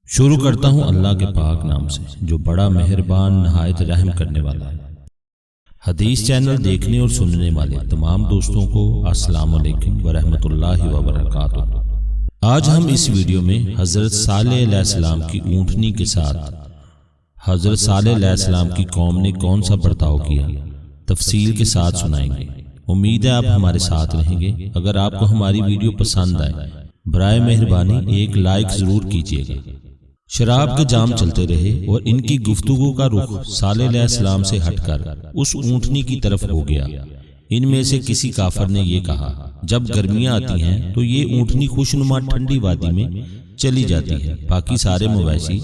شروع کرتا ہوں اللہ کے پاک نام سے جو بڑا مہربان نہایت رحم کرنے والا ہے۔ حدیث چینل دیکھنے اور سننے والے تمام دوستوں کو السلام علیکم ورحمۃ اللہ وبرکاتہ۔ آج ہم اس ویڈیو میں حضرت صالح علیہ السلام کی اونٹنی کے ساتھ حضرت صالح علیہ السلام کی قوم نے کون سا برتاؤ کیا تفصیل کے ساتھ سنائیں گے۔ امید ہے آپ ہمارے ساتھ رہیں گے۔ اگر آپ کو ہماری ویڈیو پسند آئے برائے مہربانی ایک لائک ضرور کیجیے گا۔ شراب کے جام چلتے رہے اور ان کی گفتگو کا رخ صالح علیہ السلام سے ہٹ کر اس اونٹنی کی طرف ہو گیا۔ ان میں سے کسی کافر نے یہ کہا، جب گرمیاں آتی ہیں تو یہ اونٹنی خوشنما ٹھنڈی وادی میں چلی جاتی ہے، باقی سارے مویشی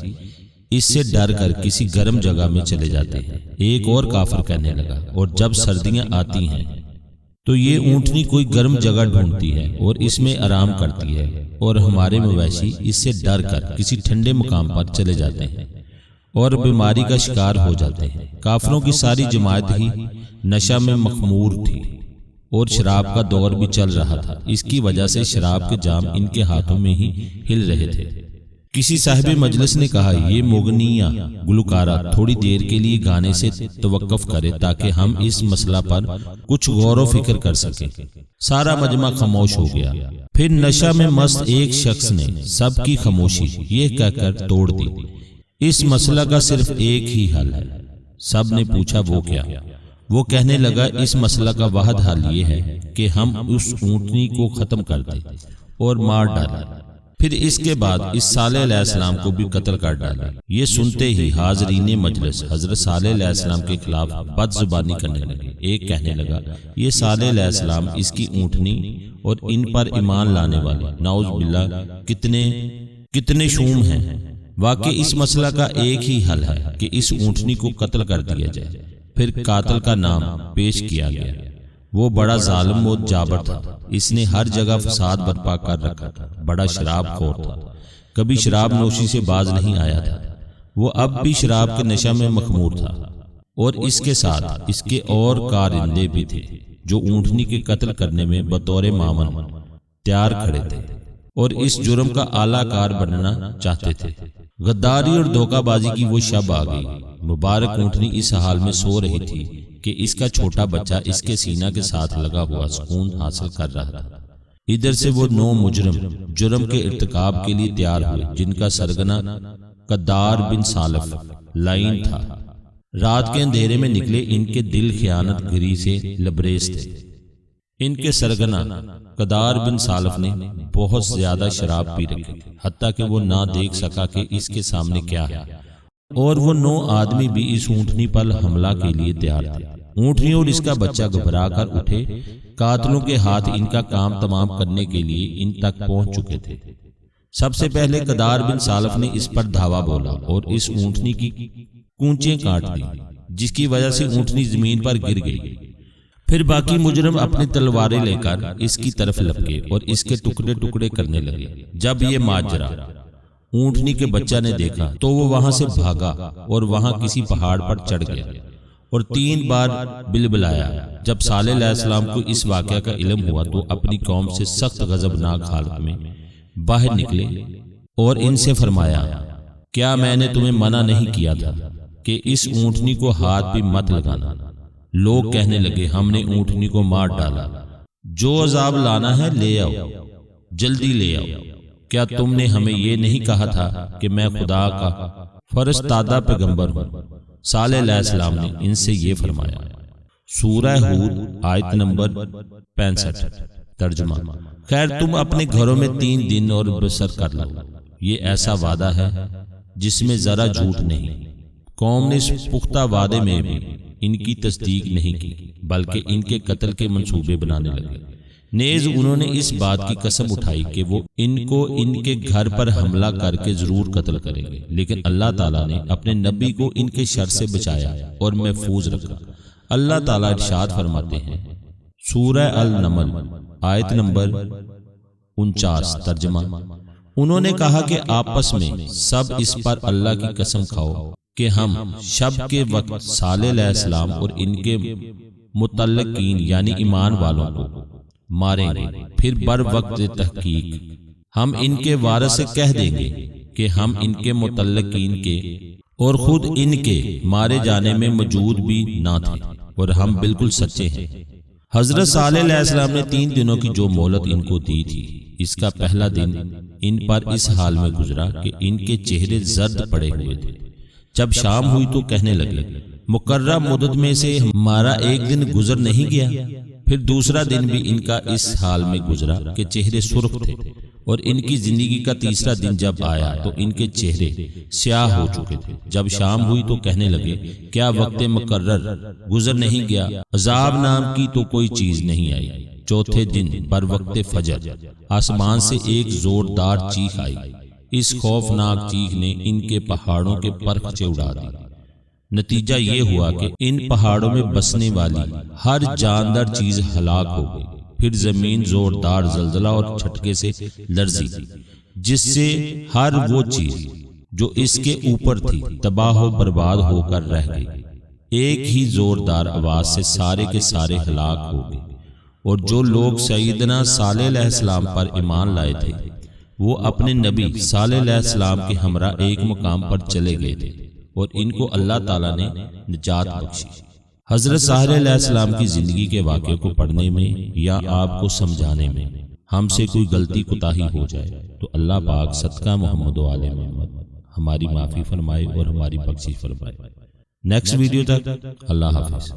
اس سے ڈر کر کسی گرم جگہ میں چلے جاتے ہیں۔ ایک اور کافر کہنے لگا، اور جب سردیاں آتی ہیں تو یہ اونٹنی کوئی گرم جگہ ڈھونڈتی ہے اور اس میں آرام کرتی ہے، اور ہمارے مویشی اس سے ڈر کر کسی ٹھنڈے مقام پر چلے جاتے ہیں اور بیماری کا شکار ہو جاتے ہیں۔ کافروں کی ساری جماعت ہی نشہ میں مخمور تھی اور شراب کا دور بھی چل رہا تھا۔ اس کی وجہ سے شراب کے جام ان کے ہاتھوں میں ہی ہل رہے تھے۔ کسی صاحب مجلس نے کہا، یہ مغنیہ گلوکارہ تھوڑی دیر کے لیے گانے سے توقف کرے تاکہ ہم اس مسئلہ پر کچھ غور و فکر کر سکیں۔ سارا مجمع خاموش ہو گیا۔ پھر نشہ میں مست ایک شخص نے سب کی خاموشی یہ کہہ کر توڑ دی، اس مسئلہ کا صرف ایک ہی حل ہے۔ سب نے پوچھا، وہ کیا؟ وہ کہنے لگا، اس مسئلہ کا واحد حل یہ ہے کہ ہم اس اونٹنی کو ختم کر دیں اور مار ڈالیں، پھر اس کے بعد اس صالح علیہ السلام کو بھی قتل کر ڈالیں۔ یہ سنتے ہی حاضرین مجلس حضرت صالح علیہ السلام کے خلاف بد زبانی کرنے لگے۔ ایک کہنے لگا، یہ صالح علیہ السلام، اس کی اونٹنی اور ان پر ایمان لانے والے نعوذ باللہ کتنے شوم ہیں۔ واقعی اس مسئلہ کا ایک ہی حل ہے کہ اس اونٹنی کو قتل کر دیا جائے۔ پھر قاتل کا نام پیش کیا گیا۔ وہ بڑا ظالم و جابر تھا، اس نے ہر جگہ فساد برپا کر رکھا تھا، بڑا شراب خور تھا، کبھی شراب نوشی سے باز نہیں آیا تھا۔ وہ اب بھی شراب کے نشہ میں مخمور تھا، اور اس کے ساتھ اس کے اور کارندے بھی تھے جو اونٹنی کے قتل کرنے میں بطور معاون تیار کھڑے تھے اور اس جرم کا اعلیٰ کار بننا چاہتے تھے۔ غداری اور دھوکہ بازی کی وہ شب آ گئی۔ مبارک اونٹنی اس حال میں سو رہی تھی کہ اس کا چھوٹا بچہ اس کے سینہ کے ساتھ لگا ہوا سکون حاصل کر رہا تھا۔ ادھر سے وہ 9 مجرم جرم کے ارتکاب کے لیے تیار ہوئے، جن کا سرگنا قدار بن سالف لعین تھا۔ رات کے اندھیرے میں نکلے، ان کے دل خیانت گری سے لبریز تھے۔ ان کے سرگنا قدار بن سالف نے بہت زیادہ شراب پی رکھی تھی، حتیٰ کہ وہ نہ دیکھ سکا کہ اس کے سامنے کیا ہے، اور وہ 9 آدمی بھی اس اونٹنی پر حملہ کے لیے تیار تھے۔ اونٹنی اور اس کا بچہ گھبرا کر اٹھے۔ قاتلوں کے ہاتھ ان کا کام تمام کرنے کے لیے ان تک پہنچ چکے تھے۔ سب سے پہلے قدار بن سالف نے اس پر دھاوا بولا اور اس اونٹنی کی کونچیں کاٹ دی، جس کی وجہ سے اونٹنی زمین پر گر گئی۔ پھر باقی مجرم اپنی تلواریں لے کر اس کی طرف لپکے اور اس کے ٹکڑے ٹکڑے کرنے لگے۔ جب یہ ماجرا اونٹنی کے بچہ نے دیکھا تو وہ وہاں سے بھاگا اور وہاں کسی پہاڑ پر چڑھ گیا اور 3 بار بلبلایا۔ جب صالح علیہ السلام کو اس واقعہ کا علم ہوا تو اپنی قوم سے سخت غضبناک حالت میں باہر نکلے اور ان سے فرمایا، کیا میں نے تمہیں منع نہیں کیا تھا کہ اس اونٹنی کو ہاتھ بھی مت لگانا؟ لوگ کہنے لگے، ہم نے اونٹنی کو مار ڈالا، جو عذاب لانا ہے لے آؤ، جلدی لے آؤ۔ کیا تم نے ہمیں یہ نہیں کہا تھا کہ میں خدا کا فرستادہ پیغمبر ہوں؟ صالح علیہ السلام نے ان سے یہ فرمایا۔ سورہ ہود آیت نمبر 65 ترجمہ، خیر تم اپنے گھروں میں 3 دن اور بسر کر لو، یہ ایسا وعدہ ہے جس میں ذرا جھوٹ نہیں۔ قوم نے اس پختہ وعدے میں بھی ان کی تصدیق نہیں کی، بلکہ ان کے قتل کے منصوبے بنانے لگے۔ نیز انہوں نے اس بات کی قسم اٹھائی کہ وہ ان کو ان کے گھر پر حملہ کر کے ضرور قتل کریں گے، لیکن اللہ تعالیٰ نے اپنے نبی کو ان کے شر سے بچایا اور محفوظ رکھا۔ اللہ تعالیٰ ارشاد فرماتے ہیں، سورہ النمل آیت نمبر 49 ترجمہ، انہوں نے کہا کہ آپس میں سب اس پر اللہ کی قسم کھاؤ کہ ہم شب کے وقت صالح علیہ السلام اور ان کے متعلقین یعنی ایمان والوں کو ماریں گے، پھر بر وقت تحقیق ہم ان کے وارث سے کہہ دیں گے کہ ہم ان کے متعلقین کے اور خود ان کے مارے جانے میں موجود بھی نہ تھے اور ہم بالکل سچے ہیں۔ حضرت صالح علیہ السلام نے 3 دنوں کی جو مہلت ان کو دی تھی، اس کا پہلا دن ان پر اس حال میں گزرا کہ ان کے چہرے زرد پڑے ہوئے تھے۔ جب شام ہوئی تو کہنے لگے، مقررہ مدت میں سے ہمارا ایک دن گزر نہیں گیا۔ پھر دوسرا دن بھی ان کا اس حال میں گزرا کہ چہرے سرخ تھے، اور ان کی زندگی کا تیسرا دن جب آیا تو ان کے چہرے سیاہ ہو چکے تھے۔ جب شام ہوئی تو کہنے لگے، کیا وقت مقرر گزر نہیں گیا؟ عذاب نام کی تو کوئی چیز نہیں آئی۔ چوتھے دن پر وقت فجر آسمان سے ایک زوردار چیخ آئی۔ اس خوفناک چیخ نے ان کے پہاڑوں کے پر کھچے اڑا دی۔ نتیجہ یہ ہوا کہ ان پہاڑوں میں بسنے والی ہر جاندار چیز ہلاک ہو گئی۔ پھر زمین زوردار زلزلہ اور جھٹکے سے لرزی، جس سے ہر وہ چیز جو اس کے اوپر تھی تباہ و برباد ہو کر رہ گئی۔ ایک ہی زوردار آواز سے سارے کے سارے ہلاک ہو گئے، اور جو لوگ سیدنا صالح علیہ السلام پر ایمان لائے تھے وہ اپنے نبی صالح علیہ السلام کے ہمراہ ایک مقام پر چلے گئے تھے، اور ان کو اللہ تعالیٰ نے نجات بخشی۔ حضرت صالح علیہ السلام کی زندگی کے واقعے کو پڑھنے میں یا آپ کو سمجھانے میں ہم سے کوئی غلطی کوتاہی ہو جائے تو اللہ پاک صدقہ محمد و آل محمد ہماری معافی فرمائے اور ہماری بخشش فرمائے۔ نیکسٹ ویڈیو تک اللہ حافظ۔